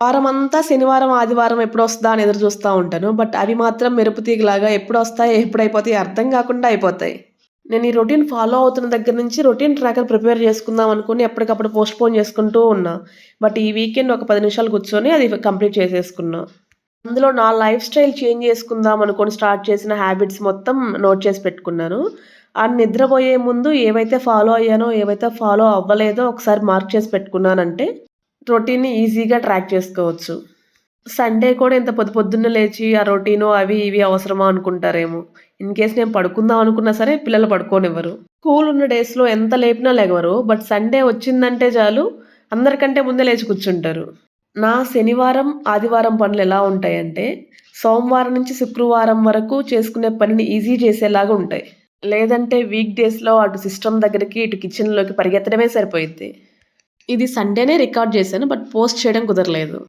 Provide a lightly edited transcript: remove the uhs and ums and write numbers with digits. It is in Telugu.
వారమంతా శనివారం, ఆదివారం ఎప్పుడొస్తదా అని ఎదురు చూస్తా ఉంటాను. బట్ అవి మాత్రం మెరుపు తీగలాగా ఎప్పుడొస్తాయి, ఎప్పుడైపోతాయి అర్థం కాకుండా అయిపోతాయి. నేను ఈ రొటీన్ ఫాలో అవుతున్న దగ్గర నుంచి రొటీన్ ట్రాకర్ ప్రిపేర్ చేసుకుందాం అనుకుని ఎప్పటికప్పుడు పోస్ట్‌పోన్ చేసుకుంటూ ఉన్నా. బట్ ఈ వీకెండ్ ఒక 10 నిమిషాలు కూర్చొని అది కంప్లీట్ చేసేసుకున్నా. అందులో నా లైఫ్ స్టైల్ చేంజ్ చేసుకుందాం అనుకోని స్టార్ట్ చేసిన హ్యాబిట్స్ మొత్తం నోట్ చేసి పెట్టుకున్నాను. నిద్రబోయే ముందు ఏవైతే ఫాలో అయ్యానో, ఏవైతే ఫాలో అవ్వలేదో ఒకసారి మార్క్ చేసి పెట్టుకున్నానంటే రొటీన్‌ని ఈజీగా ట్రాక్ చేసుకోవచ్చు. సండే కూడా ఇంత పొద్దున్నే లేచి ఆ రొటీను అవి ఇవి అవసరమా అనుకుంటారేమో! ఇన్‌కేస్ నేను పడుకుందాం అనుకున్నా సరే పిల్లలు పడుకోనివ్వరు. స్కూల్ ఉన్న డేస్‌లో ఎంత లేపినా లెగవరు. బట్ సండే వచ్చిందంటే చాలు అందరికంటే ముందే లేచి కూర్చుంటారు. నా శనివారం, ఆదివారం పనులెలా ఉంటాయంటే, సోమవారం నుంచి శుక్రవారం వరకు చేసుకునే పనిని ఈజీ చేసేలాగా ఉంటాయి. లేదంటే వీక్ డేస్‌లో అటు సిస్టమ్ దగ్గరికి, ఇటు కిచెన్‌లోకి పరిగెత్తడమే సరిపోయిద్ది. ఇది సండేనే రికార్డ్ చేశాను. బట్ పోస్ట్ చేయడం కుదరలేదు.